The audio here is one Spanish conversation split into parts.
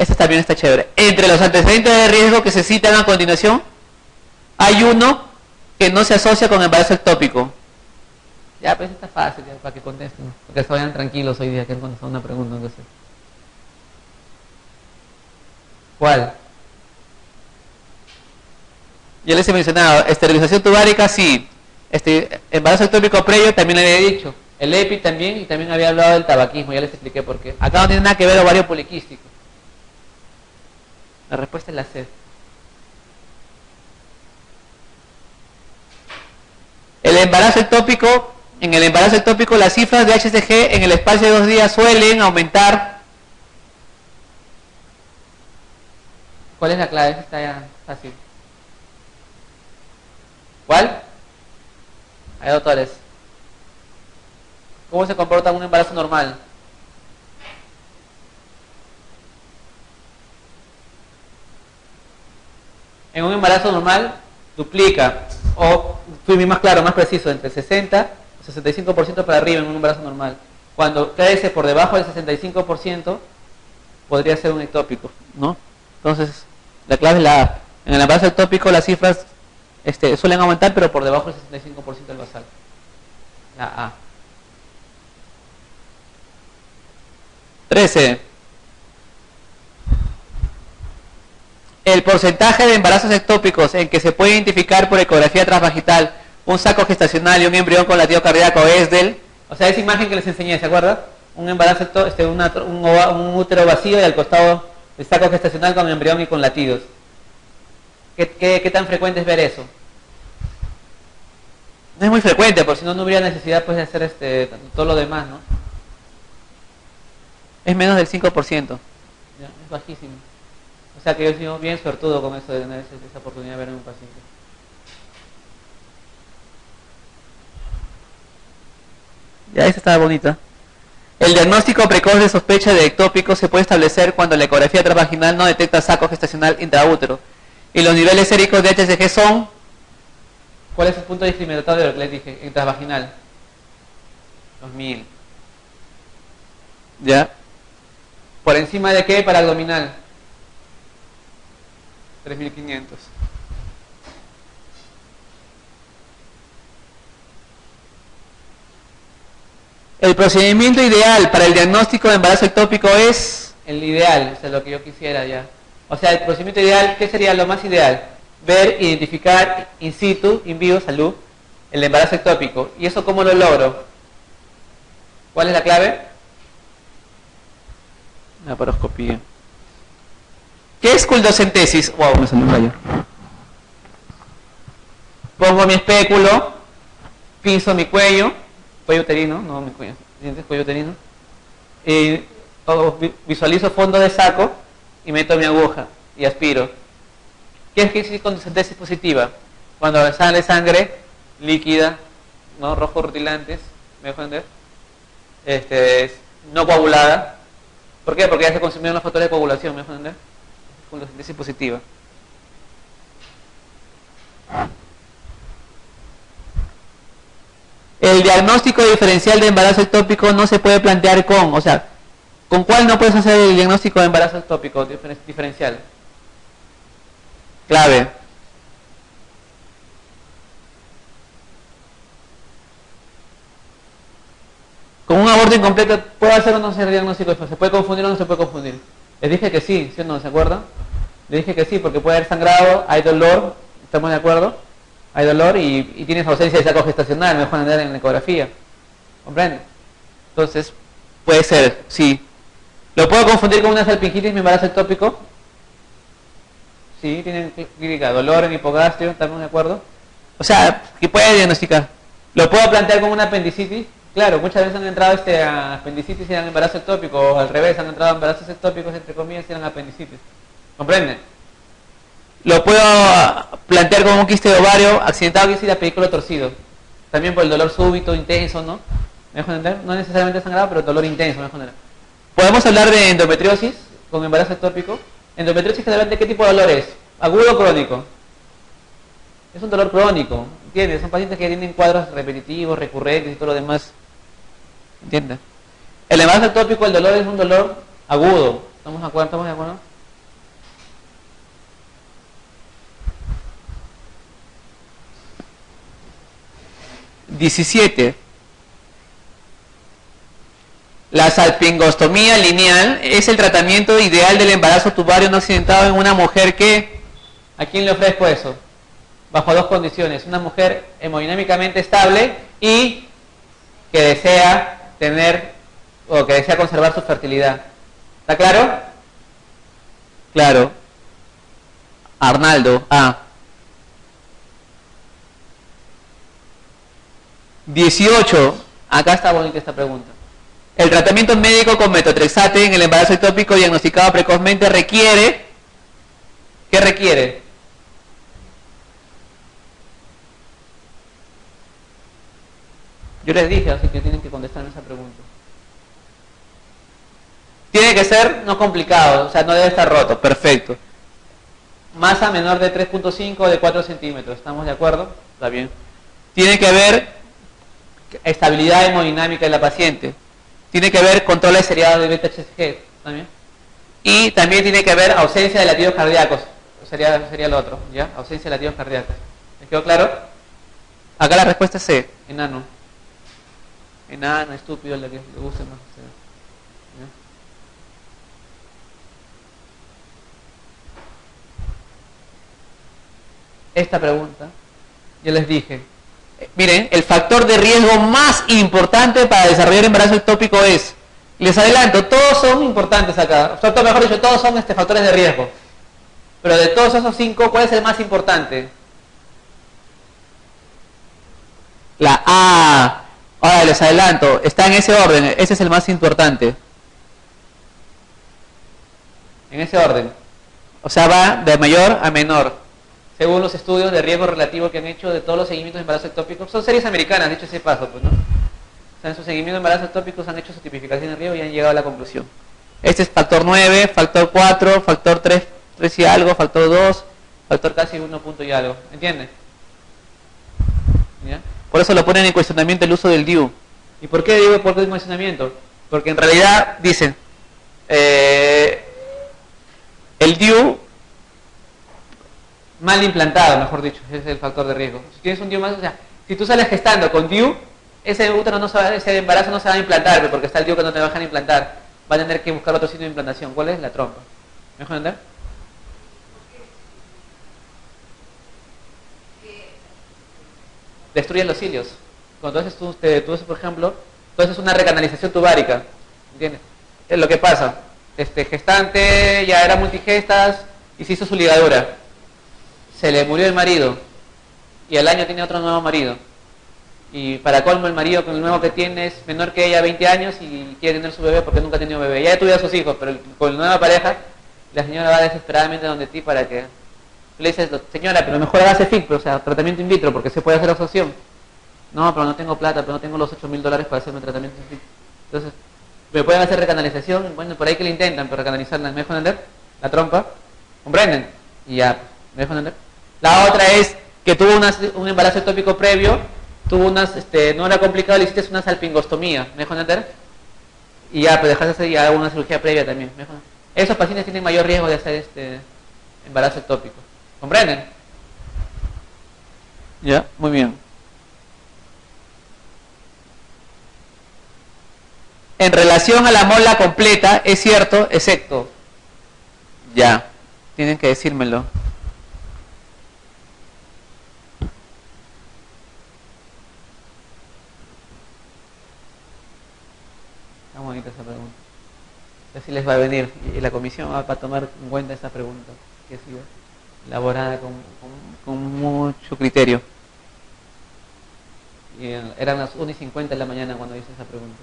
Este también está chévere. Entre los antecedentes de riesgo que se citan a continuación, hay uno que no se asocia con embarazo ectópico. Ya, pues está fácil, ya, para que contesten. Para que se vayan tranquilos hoy día, que han contestado una pregunta. Entonces. ¿Cuál? Ya les he mencionado, esterilización tubárica, sí. Embarazo ectópico previo también le había dicho. El EPI también, y también había hablado del tabaquismo, ya les expliqué por qué. Acá no tiene nada que ver ovario poliquístico. La respuesta es la C. El embarazo ectópico, en el embarazo ectópico las cifras de HCG en el espacio de 2 días suelen aumentar. ¿Cuál es la clave? Esta está ya fácil. ¿Cuál? Hay doctores. ¿Cómo se comporta un embarazo normal? En un embarazo normal duplica, o fui más claro, más preciso, entre 60 y 65% para arriba en un embarazo normal. Cuando crece por debajo del 65%, podría ser un ectópico, ¿no? Entonces, la clave es la A. En el embarazo ectópico las cifras suelen aumentar, pero por debajo del 65% del basal. La A. 13. El porcentaje de embarazos ectópicos en que se puede identificar por ecografía transvaginal un saco gestacional y un embrión con latido cardíaco es del... O sea, esa imagen que les enseñé, ¿se acuerdan? Un embarazo, un útero vacío y al costado el saco gestacional con embrión y con latidos. ¿Qué tan frecuente es ver eso? No es muy frecuente, por si no, no hubiera necesidad pues, de hacer todo lo demás, ¿no? Es menos del 5%. ¿Ya? Es bajísimo. O sea que yo he sido bien suertudo con eso de tener esa oportunidad de ver en un paciente. Ya, esa estaba bonita. El diagnóstico precoz de sospecha de ectópico se puede establecer cuando la ecografía transvaginal no detecta saco gestacional intraútero. Y los niveles séricos de HCG son... ¿Cuál es el punto discriminatorio que les dije? En transvaginal. 2000. ¿Ya? ¿Por encima de qué para abdominal? 3500. El procedimiento ideal para el diagnóstico de embarazo ectópico es el ideal, o sea, lo que yo quisiera ya. O sea, el procedimiento ideal, ¿qué sería lo más ideal? Ver, identificar in situ, in vivo, salud, el embarazo ectópico. ¿Y eso cómo lo logro? ¿Cuál es la clave? La laparoscopía. ¿Qué es culdocentesis? Wow, me salió un rayo. Pongo mi espéculo, pinzo mi cuello uterino, no mi cuello, cuello uterino, y visualizo fondo de saco y meto mi aguja y aspiro. ¿Qué es que es culdocentesis positiva? Cuando sale sangre líquida, ¿no? Rojo rutilantes, ¿me dejo entender? No coagulada. ¿Por qué? Porque ya se consumieron los factores de coagulación, ¿me dejo entender? Culdocentesis positiva. El diagnóstico diferencial de embarazo ectópico no se puede plantear con, o sea, ¿con cuál no puedes hacer el diagnóstico de embarazo ectópico diferencial? Clave. ¿Con un aborto incompleto puede hacer o no hacer diagnóstico? ¿Se puede confundir o no se puede confundir? Les dije que sí, ¿sí o no? ¿Se acuerdan? Les dije que sí, porque puede haber sangrado, hay dolor, ¿estamos de acuerdo? Hay dolor y tienes ausencia de saco gestacional, mejor andar en la ecografía. ¿Comprende? Entonces, puede ser, sí. ¿Lo puedo confundir con una salpingitis, mi embarazo ectópico? Sí, tienen clínica, dolor en hipogastrio, ¿estamos de acuerdo? O sea, que puede diagnosticar. ¿Lo puedo plantear con una apendicitis? Claro, muchas veces han entrado a apendicitis y eran embarazo ectópico, o al revés, han entrado a embarazos ectópicos, entre comillas, y eran apendicitis. ¿Comprende? Lo puedo plantear como un quiste de ovario accidentado, que es el pedículo torcido. También por el dolor súbito, intenso, ¿no? ¿Me dejo entender? No necesariamente sangrado, pero dolor intenso, ¿me dejo entender? Podemos hablar de endometriosis con embarazo ectópico. Endometriosis generalmente, ¿qué tipo de dolor es? ¿Agudo o crónico? Es un dolor crónico, ¿entiendes? Son pacientes que tienen cuadros repetitivos, recurrentes y todo lo demás. ¿Entiendes? El embarazo ectópico, el dolor es un dolor agudo. ¿Estamos de acuerdo? 17. La salpingostomía lineal es el tratamiento ideal del embarazo tubario no accidentado en una mujer que... ¿A quién le ofrezco eso? Bajo dos condiciones. Una mujer hemodinámicamente estable y que desea tener o que desea conservar su fertilidad. ¿Está claro? Claro. Arnaldo. 18. Acá está bonita esta pregunta. El tratamiento médico con metotrexate en el embarazo ectópico diagnosticado precozmente requiere... ¿Qué requiere? Yo les dije, así que tienen que contestar esa pregunta. Tiene que ser no complicado, o sea, no debe estar roto, perfecto. Masa menor de 3.5 o de 4 centímetros, ¿estamos de acuerdo? Está bien. Tiene que haber estabilidad hemodinámica en la paciente. Tiene que haber control de seriado de beta-HCG, ¿también? Y también tiene que haber ausencia de latidos cardíacos, sería lo otro, ¿ya? Ausencia de latidos cardíacos. ¿Me quedó claro? Acá la respuesta es C, enano. Enano, estúpido, lo que le guste más. ¿Ya? Esta pregunta, yo les dije, miren, el factor de riesgo más importante para desarrollar embarazo ectópico es, les adelanto, todos son importantes acá, o mejor dicho, todos son factores de riesgo, pero de todos esos 5, ¿cuál es el más importante? La A. Ahora les adelanto, está en ese orden, ese es el más importante. En ese orden. O sea, va de mayor a menor. Según los estudios de riesgo relativo que han hecho de todos los seguimientos de embarazo ectópico, son series americanas, dicho ese paso, pues, ¿no? O sea, en su seguimiento de embarazo ectópicos han hecho su tipificación de riesgo y han llegado a la conclusión. Este es factor 9, factor 4, factor 3 y algo, factor 2, factor casi 1 punto y algo. ¿Entienden? ¿Ya? Por eso lo ponen en cuestionamiento el uso del DIU. ¿Y por qué digo por qué en cuestionamiento? Porque en realidad dicen, el DIU mal implantado, mejor dicho, ese es el factor de riesgo. Si tienes un DIU más, o sea, si tú sales gestando con DIU, ese útero no se va, ese embarazo no se va a implantar, porque está el DIU que no te dejan implantar. Va a tener que buscar otro sitio de implantación. ¿Cuál es? La trompa. ¿Me dejo entender? Destruyen los cilios. Cuando tú haces, por ejemplo, tú haces una recanalización tubárica, ¿entiendes? Es lo que pasa. Gestante ya era multigestas y se hizo su ligadura. Se le murió el marido y al año tiene otro nuevo marido. Y para colmo el marido con el nuevo que tiene es menor que ella, 20 años, y quiere tener su bebé porque nunca ha tenido bebé. Ya tuvo a sus hijos, pero con la nueva pareja, la señora va desesperadamente donde ti para que... Le dices, señora, pero mejor hágase FIC, o sea, tratamiento in vitro, porque se puede hacer absorción. No, pero no tengo plata, pero no tengo los $8.000 para hacerme tratamiento in vitro. Entonces, ¿me pueden hacer recanalización? Bueno, por ahí que le intentan, pero recanalizarla, ¿me dejo entender? La trompa, ¿comprenden? Y ya, ¿me dejo entender? La otra es que tuvo un embarazo ectópico previo, tuvo no era complicado, le hiciste una salpingostomía, ¿me dejo entender? Y ya, pues dejaste hacer ya una cirugía previa también, ¿me dejo entender? Esos pacientes tienen mayor riesgo de hacer embarazo ectópico. ¿Comprenden? Ya, muy bien. En relación a la mola completa, es cierto, excepto. Ya, tienen que decírmelo. Está bonita esa pregunta. Así les va a venir y la comisión va a tomar en cuenta esa pregunta que ha sido elaborada con mucho criterio. Y eran las 1:50 de la mañana cuando hice esa pregunta.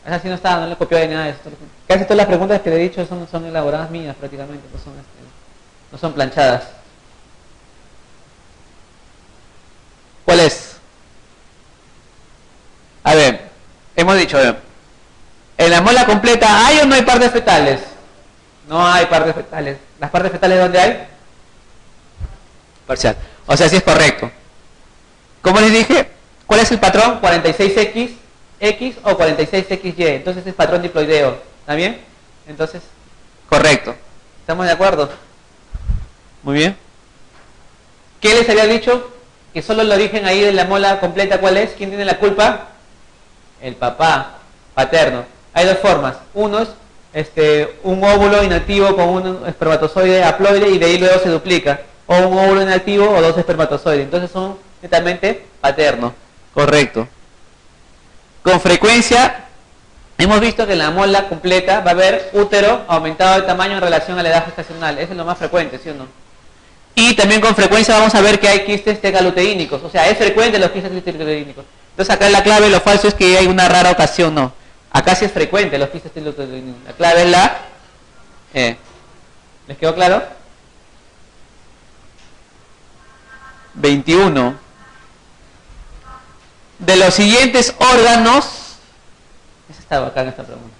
Esa sí no estaba, no le copió de nada de esto. Casi todas las preguntas que le he dicho son elaboradas mías prácticamente, no son planchadas. ¿Cuál es? A ver, hemos dicho, en la mola completa, ¿hay o no hay partes fetales? No hay partes fetales. ¿Las partes fetales dónde hay? Parcial. O sea, sí es correcto. ¿Cómo les dije? ¿Cuál es el patrón? 46X o 46XY. Entonces es patrón diploideo. ¿Está bien? Entonces, correcto. ¿Estamos de acuerdo? Muy bien. ¿Qué les había dicho? Que solo el origen ahí de la mola completa, ¿cuál es? ¿Quién tiene la culpa? El papá paterno. Hay dos formas. Uno es un óvulo inactivo con un espermatozoide haploide y de ahí luego se duplica. O un óvulo inactivo o dos espermatozoides. Entonces son netamente paternos. Correcto. Con frecuencia hemos visto que en la mola completa va a haber útero aumentado de tamaño en relación a la edad gestacional. Eso es lo más frecuente, ¿sí o no? Y también con frecuencia vamos a ver que hay quistes tegaluteínicos. O sea, es frecuente los quistes tegaluteínicos. Entonces acá la clave, lo falso es que hay una rara ocasión, no. Acá sí es frecuente los quistes tegaluteínicos. La clave es la ¿les quedó claro? 21. De los siguientes órganos, esa estaba acá en esta pregunta.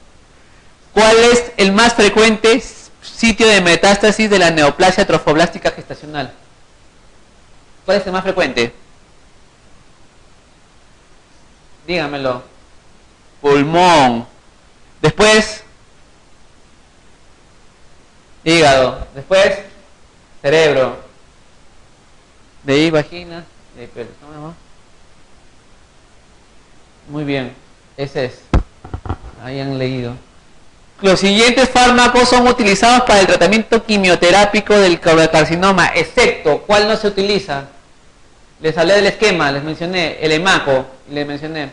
¿Cuál es el más frecuente sitio de metástasis de la neoplasia trofoblástica gestacional? ¿Cuál es el más frecuente? Dígamelo. Pulmón. Después, hígado. Después, cerebro. De ahí, vagina. De ahí, pelo. Muy bien. Ese es. Ahí han leído. Los siguientes fármacos son utilizados para el tratamiento quimioterápico del colocarcinoma, excepto, ¿cuál no se utiliza? Les hablé del esquema, les mencioné, el hemaco, les mencioné.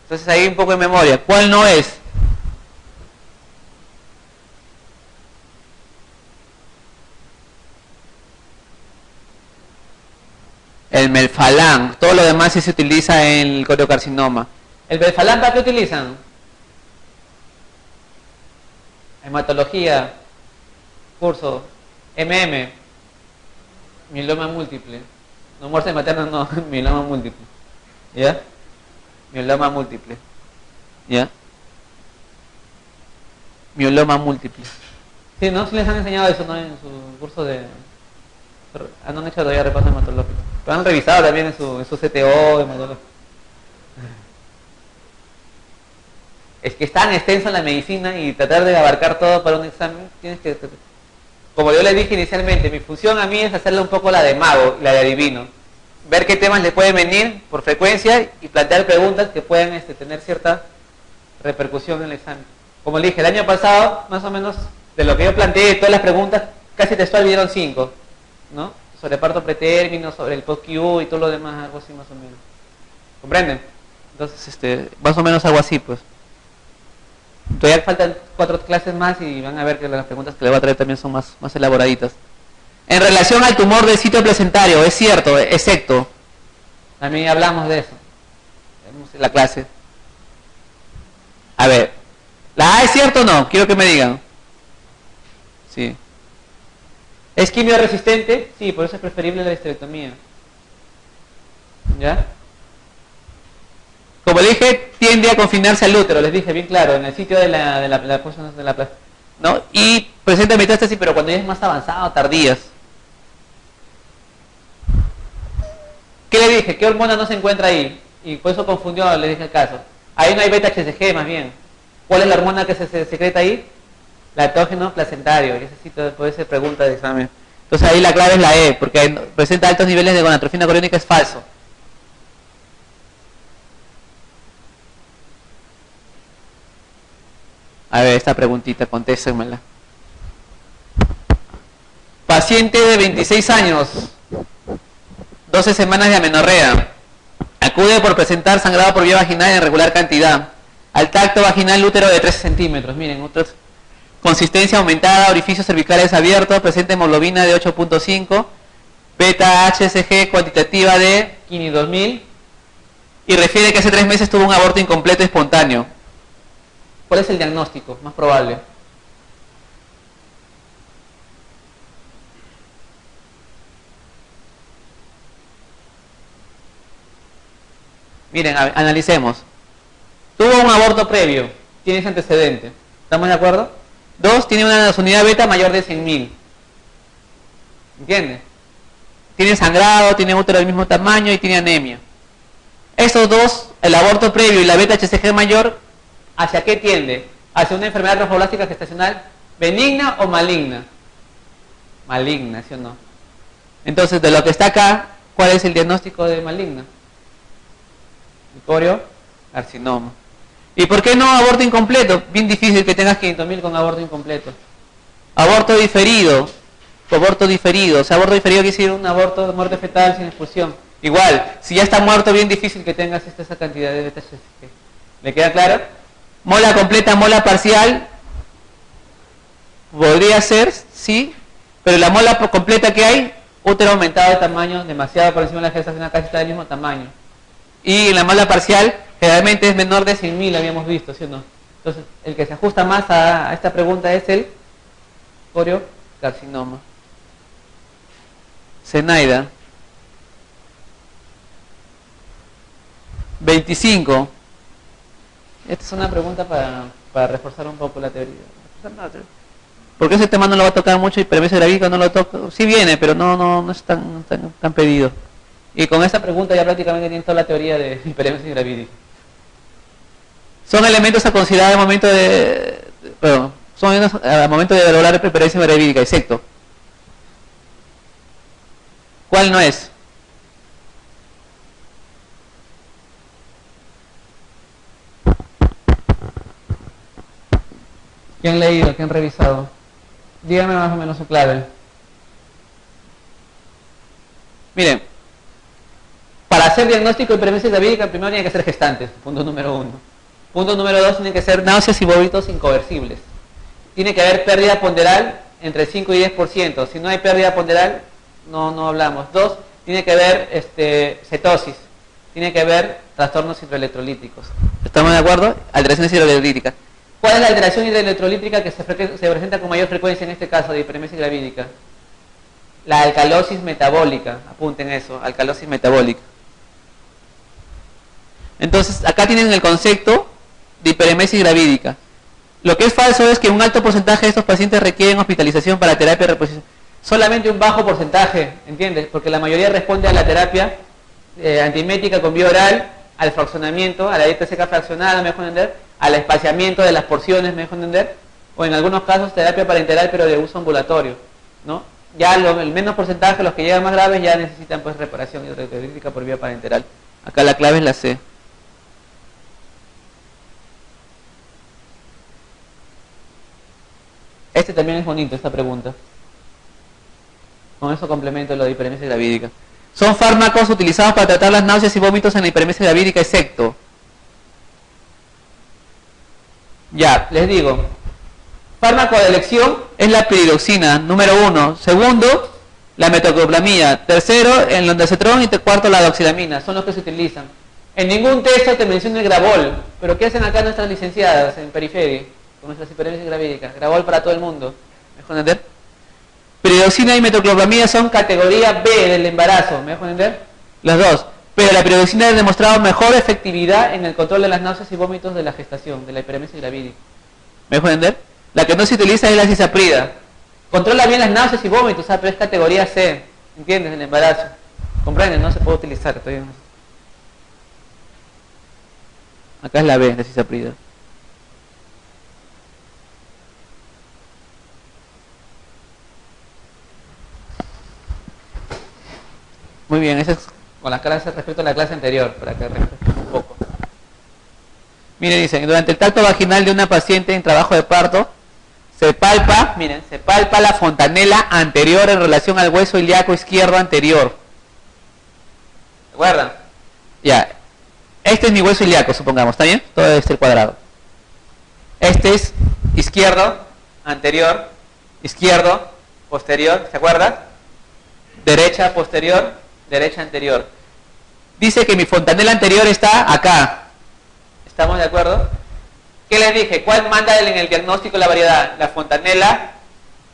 Entonces ahí un poco de memoria. ¿Cuál no es? El melfalán. Todo lo demás sí se utiliza en el colocarcinoma. ¿El melfalán para qué utilizan? Hematología, curso, mieloma múltiple. No muerte materna, no, mieloma múltiple. ¿Ya? Mieloma múltiple. ¿Ya? Mieloma múltiple. Sí, ¿no? Sí les han enseñado eso, ¿no? En su curso de... no han hecho todavía repaso hematológico. Lo han revisado también en su CTO hematológico. Es que es tan extensa la medicina y tratar de abarcar todo para un examen, tienes que... Como yo les dije inicialmente, mi función a mí es hacerle un poco la de mago, la de adivino. Ver qué temas le pueden venir por frecuencia y plantear preguntas que puedan tener cierta repercusión en el examen. Como le dije, el año pasado, más o menos, de lo que yo planteé, todas las preguntas, casi textual dieron 5, ¿no? Sobre parto pretérmino, sobre el post-Q y todo lo demás, algo así más o menos. ¿Comprenden? Entonces, más o menos algo así, pues. Todavía faltan 4 clases más y van a ver que las preguntas que le voy a traer también son más elaboraditas. En relación al tumor del sitio placentario, es cierto, excepto. También hablamos de eso. Vemos en la clase. A ver, ¿la A es cierto o no? Quiero que me digan. Sí. ¿Es quimioresistente? Sí, por eso es preferible la histerectomía. ¿Ya? Como le dije, tiende a confinarse al útero, les dije bien claro, en el sitio de la ¿no? Y presenta metástasis, pero cuando ya es más avanzado, tardías. ¿Qué le dije? ¿Qué hormona no se encuentra ahí? Y por eso confundió, le dije el caso. Ahí no hay beta-HCG, más bien. ¿Cuál es la hormona que se secreta ahí? Lactógeno placentario. Y ese sí puede ser pregunta de examen. Entonces ahí la clave es la E, porque presenta altos niveles de gonatrofina coriónica, es falso. A ver, esta preguntita, contéstenmela. Paciente de 26 años, 12 semanas de amenorrea. Acude por presentar sangrado por vía vaginal en regular cantidad. Al tacto vaginal útero de 13 centímetros. Miren, otros. Consistencia aumentada, orificios cervicales abiertos, presenta hemoglobina de 8.5, beta HCG cuantitativa de 50000 y refiere que hace 3 meses tuvo un aborto incompleto espontáneo. ¿Cuál es el diagnóstico más probable? Miren, analicemos. Tuvo un aborto previo, tiene ese antecedente. ¿Estamos de acuerdo? 2, tiene una unidad beta mayor de 100.000. ¿Entiendes? Tiene sangrado, tiene útero del mismo tamaño y tiene anemia. Estos dos, el aborto previo y la beta HCG mayor, ¿hacia qué tiende? ¿Hacia una enfermedad trofoblástica gestacional benigna o maligna? Maligna, ¿sí o no? Entonces, de lo que está acá, ¿cuál es el diagnóstico de maligna? Carcinoma. ¿Y por qué no aborto incompleto? Bien difícil que tengas 500.000 con aborto incompleto. Aborto diferido. Aborto diferido. O sea, aborto diferido quiere decir un aborto de muerte fetal sin expulsión. Igual, si ya está muerto, bien difícil que tengas esa cantidad de BTHC. ¿Me queda claro? Mola completa, mola parcial. Podría ser, sí. Pero la mola completa que hay, útero aumentado de tamaño, demasiado por encima de la gestación, casi está del mismo tamaño. Y la mola parcial generalmente es menor de 100.000, habíamos visto, ¿sí o no? Entonces, el que se ajusta más a esta pregunta es el carcinoma. Zenaida. 25. Esta es una pregunta para reforzar un poco la teoría. Porque ese tema no lo va a tocar mucho y hipermesia gravídica no lo toca. Sí viene, pero no es tan pedido. Y con esta pregunta ya prácticamente tienen toda la teoría de hipermesia gravídica. Son elementos a considerar al momento al momento de valorar hipermesia gravídica, excepto. ¿Cuál no es? ¿Quién han leído? ¿Quién han revisado? Dígame más o menos su clave. Miren, para hacer diagnóstico de hipermesia gravídica, primero tiene que ser gestantes, punto número 1. Punto número 2, tiene que ser náuseas y vómitos inconversibles. Tiene que haber pérdida ponderal entre 5 y 10%. Si no hay pérdida ponderal, no hablamos. 2, tiene que haber cetosis. Tiene que haber trastornos hidroelectrolíticos. ¿Estamos de acuerdo? Alteraciones hidroelectrolíticas. ¿Cuál es la alteración hidroelectrolítica que se presenta con mayor frecuencia en este caso de hipermesia gravídica? La alcalosis metabólica. Apunten eso, alcalosis metabólica. Entonces, acá tienen el concepto de hiperemesis gravídica. Lo que es falso es que un alto porcentaje de estos pacientes requieren hospitalización para terapia de reposición. Solamente un bajo porcentaje, ¿entiendes? Porque la mayoría responde a la terapia antiemética con vía oral, al fraccionamiento, a la dieta seca fraccionada, me dejo entender, al espaciamiento de las porciones, me dejo entender, o en algunos casos terapia parenteral pero de uso ambulatorio, ¿no? Ya el menos porcentaje, los que llegan más graves, ya necesitan pues reparación hidroelectrolítica por vía parenteral. Acá la clave es la C. Este también es bonito, esta pregunta. Con eso complemento lo de hiperemesia gravídica. Son fármacos utilizados para tratar las náuseas y vómitos en la hiperemesia gravídica, excepto. Ya, les digo. Fármaco de elección es la piridoxina, número 1. Segundo, la metoclopramida. Tercero, el ondansetron y cuarto, la doxilamina. Son los que se utilizan. En ningún texto te menciona el Gravol. Pero ¿qué hacen acá nuestras licenciadas en periferia? Con nuestras hiperemesias gravídicas. Gravol para todo el mundo. ¿Me dejo entender? Piridoxina y metoclopramida son categoría B del embarazo. ¿Me dejo entender? Las dos. Pero la piridoxina ha demostrado mejor efectividad en el control de las náuseas y vómitos de la gestación, de la hiperemesia gravídica. ¿Me dejo entender? La que no se utiliza es la cisaprida. Controla bien las náuseas y vómitos, pero es categoría C. ¿Entiendes? Del embarazo. ¿Comprenden? No se puede utilizar. Todavía no. Acá es la B, la cisaprida. Muy bien, eso es con las clases respecto a la clase anterior, para que refresquemos un poco. Miren, dicen, durante el tacto vaginal de una paciente en trabajo de parto, se palpa, miren, se palpa la fontanela anterior en relación al hueso ilíaco izquierdo anterior. ¿Se acuerdan? Ya, este es mi hueso ilíaco, supongamos, ¿está bien? Todo este cuadrado. Este es izquierdo, anterior, izquierdo, posterior, ¿se acuerdan? Derecha, posterior, derecha, anterior. Dice que mi fontanela anterior está acá. ¿Estamos de acuerdo? ¿Qué les dije? ¿Cuál manda en el diagnóstico la variedad? La fontanela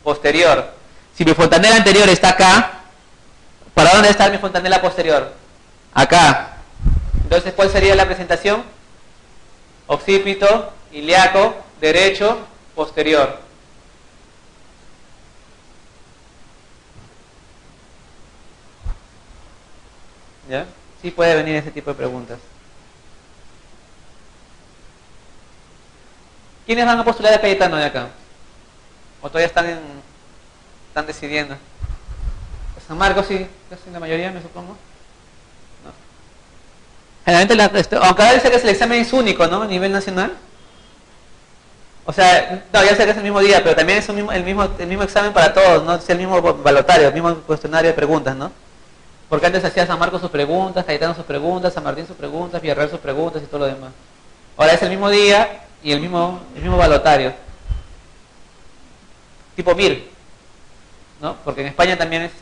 posterior. Si mi fontanela anterior está acá, ¿para dónde está mi fontanela posterior? Acá. Entonces, ¿cuál sería la presentación? Occipito, ilíaco, derecho, posterior. ¿Ya? Sí puede venir ese tipo de preguntas. ¿Quiénes van a postular a Cayetano de acá? ¿O todavía están decidiendo? San Marcos sí, casi la mayoría me supongo. No. Generalmente, aunque ahora dice que el examen es único, ¿no? A nivel nacional. O sea, no, ya sé que es el mismo día, pero también es el mismo examen para todos, ¿no? Es el mismo balotario, el mismo cuestionario de preguntas, ¿no? Porque antes hacía San Marcos sus preguntas, Cayetano sus preguntas, San Martín sus preguntas, Villarreal sus preguntas y todo lo demás. Ahora es el mismo día y el mismo balotario. Tipo MIR, ¿no? Porque en España también es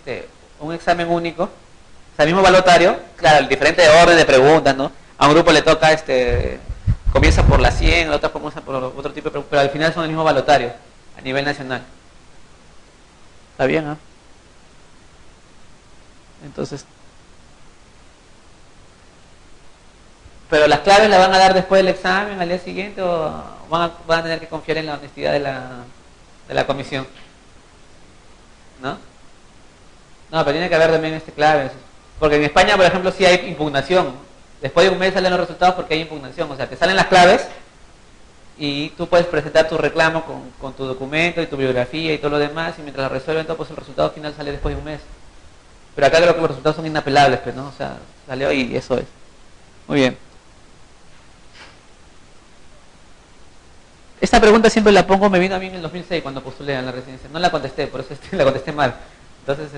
un examen único, o sea, el mismo balotario, claro, el diferente orden de preguntas, ¿no? A un grupo le toca, comienza por la 100, a otra comienza por otro tipo de preguntas, pero al final son el mismo balotario, a nivel nacional. ¿Está bien, ¿ah? Entonces, pero las claves las van a dar después del examen, al día siguiente, o van a tener que confiar en la honestidad de la comisión, ¿no? No, pero tiene que haber también claves, porque en España, por ejemplo, sí hay impugnación. Después de un mes salen los resultados porque hay impugnación, o sea, te salen las claves y tú puedes presentar tu reclamo con tu documento y tu biografía y todo lo demás, y mientras lo resuelven todo, pues el resultado final sale después de un mes. Pero acá creo que los resultados son inapelables, pues, ¿no? O sea, salió y eso es. Muy bien. Esta pregunta siempre la pongo, me vino a mí en el 2006 cuando postulé a la residencia. No la contesté, por eso la contesté mal. Entonces,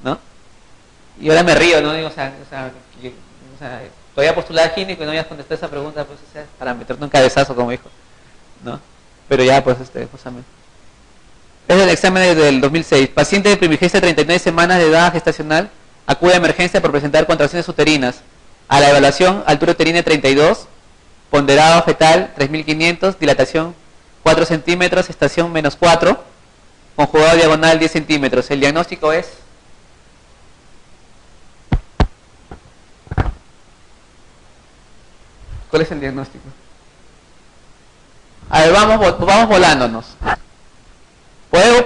¿no? Y ahora me río, ¿no? Digo, o sea, todavía postulaba químico y no habías contestado esa pregunta, pues, o sea, para meterte un cabezazo, como dijo, ¿no? Pero ya, pues, justamente. Es el examen del 2006. Paciente de primigencia de 39 semanas de edad gestacional acude a emergencia por presentar contracciones uterinas. A la evaluación, altura uterina de 32, ponderado fetal 3500, dilatación 4 centímetros, estación -4, conjugado diagonal 10 centímetros. El diagnóstico es... ¿Cuál es el diagnóstico? A ver, vamos volándonos.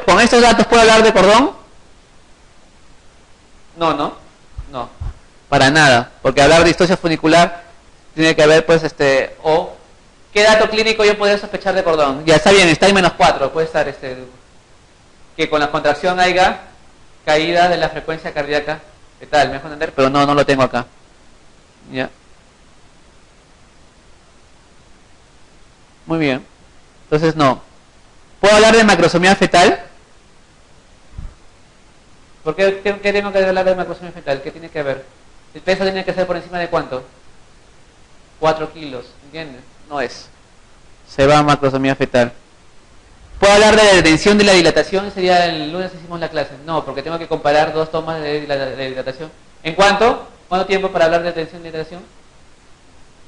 ¿Con estos datos puedo hablar de cordón? No. Para nada, porque hablar de distocia funicular tiene que haber, pues, o ¿qué dato clínico yo podría sospechar de cordón? Ya está bien, está en -4, puede estar, que con la contracción haya caída de la frecuencia cardíaca fetal, me dejo entender, pero no lo tengo acá. Ya. Muy bien. Entonces no. ¿Puedo hablar de macrosomía fetal? ¿Por qué tengo que hablar de macrosomía fetal? ¿Qué tiene que ver? El peso tiene que ser por encima de ¿cuánto? 4 kilos, ¿entiendes? No es. Se va a macrosomía fetal. ¿Puedo hablar de la detención de la dilatación? Sería el lunes hicimos la clase. No, porque tengo que comparar dos tomas de dilatación. ¿En cuánto? ¿Cuánto tiempo para hablar de detención de dilatación?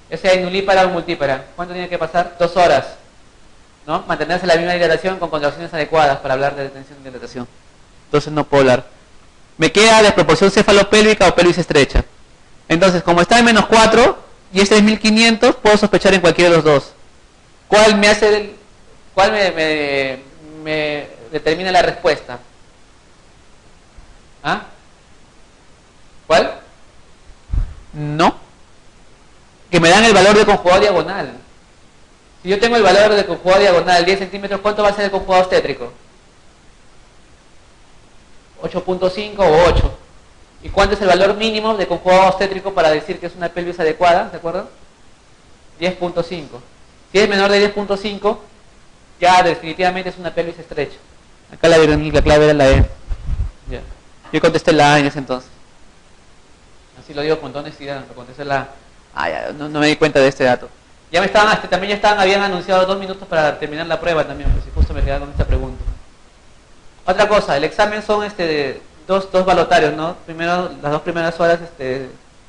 ¿Ese es nulípara o multípara? ¿Cuánto tiene que pasar? 2 horas. ¿No? Mantenerse la misma dilatación con contracciones adecuadas para hablar de detención de dilatación. Entonces no puedo hablar. Me queda desproporción cefalopélvica o pelvis estrecha. Entonces, como está en -4 y este es 1500, puedo sospechar en cualquiera de los dos. ¿Cuál me determina la respuesta? ¿Ah? ¿Cuál? No. Que me dan el valor de conjugado diagonal. Si yo tengo el valor de conjugado diagonal 10 centímetros, ¿cuánto va a ser el conjugado obstétrico? 8.5 o 8. ¿Y cuánto es el valor mínimo de conjugado obstétrico para decir que es una pelvis adecuada? ¿De acuerdo? 10.5. Si es menor de 10.5, ya definitivamente es una pelvis estrecha. Acá la clave era la E. Ya. Yo contesté la A en ese entonces. Así lo digo con toda honestidad. Contesté la A. Ya, no me di cuenta de este dato. Ya me estaban, habían anunciado 2 minutos para terminar la prueba también, pues si justo me quedaba con esta pregunta. Otra cosa, el examen son dos balotarios, ¿no? Primero, las 2 primeras horas,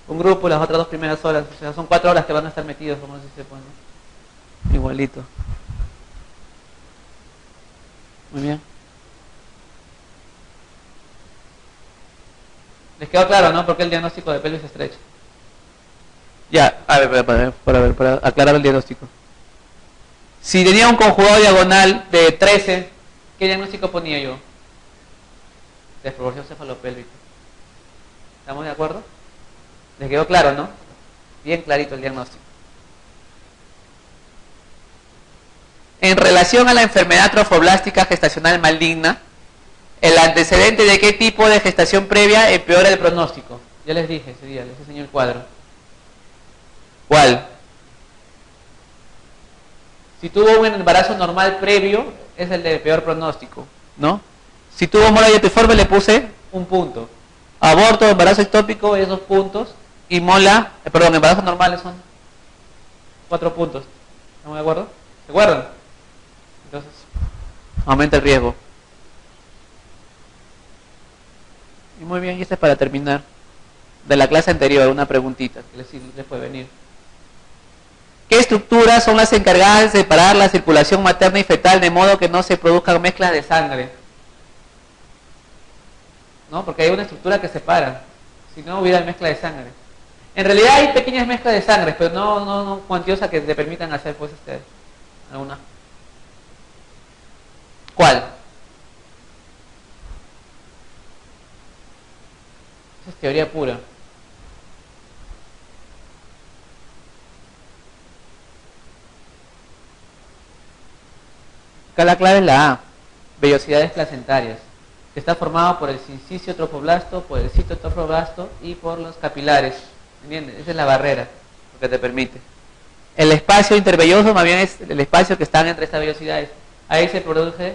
un grupo, las otras 2 primeras horas, o sea, son 4 horas que van a estar metidos, como se dice, pues, ¿no? Igualito. Muy bien. ¿Les quedó claro, no? ¿Por qué el diagnóstico de pelvis estrecha? Ya, a ver, para aclarar el diagnóstico. Si tenía un conjugado diagonal de 13, ¿qué diagnóstico ponía yo? Desproporción cefalopélvica. ¿Estamos de acuerdo? ¿Les quedó claro, no? Bien clarito el diagnóstico. En relación a la enfermedad trofoblástica gestacional maligna, ¿El antecedente de qué tipo de gestación previa empeora el pronóstico? Ya les dije ese día, les enseñé el cuadro. ¿Cuál? Si tuvo un embarazo normal previo, es el de peor pronóstico, ¿no? Si tuvo mola dietiforme, le puse un punto. Aborto, embarazo ectópico es 2 puntos. Y mola, perdón, embarazos normales son 4 puntos. ¿Estamos de acuerdo? ¿Se acuerdan? Entonces, aumenta el riesgo. Y muy bien, y este es para terminar. De la clase anterior, una preguntita que les puede venir. ¿Qué estructuras son las encargadas de separar la circulación materna y fetal de modo que no se produzcan mezclas de sangre? ¿No? Porque hay una estructura que separa. Si no, hubiera mezcla de sangre. En realidad hay pequeñas mezclas de sangre, pero no cuantiosas que te permitan hacer pues alguna. ¿Cuál? Esa es teoría pura. Acá la clave es la A, vellosidades placentarias, que está formado por el sincicio trofoblasto, por el citotrofoblasto y por los capilares. ¿Entiendes? Esa es la barrera, lo que te permite. El espacio intervelloso más bien es el espacio que está entre estas vellosidades. Ahí se produce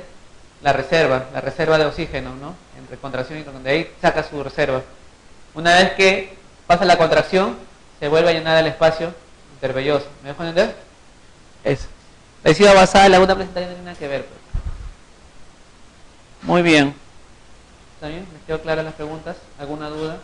la reserva de oxígeno, ¿no? Entre contracción y contracción. De ahí saca su reserva. Una vez que pasa la contracción, se vuelve a llenar el espacio intervelloso. ¿Me dejo entender? Eso. La decisiva basada en la laguna placentaria no tiene nada que ver. Pues. Muy bien. ¿Está bien? ¿Me quedó claras las preguntas? ¿Alguna duda?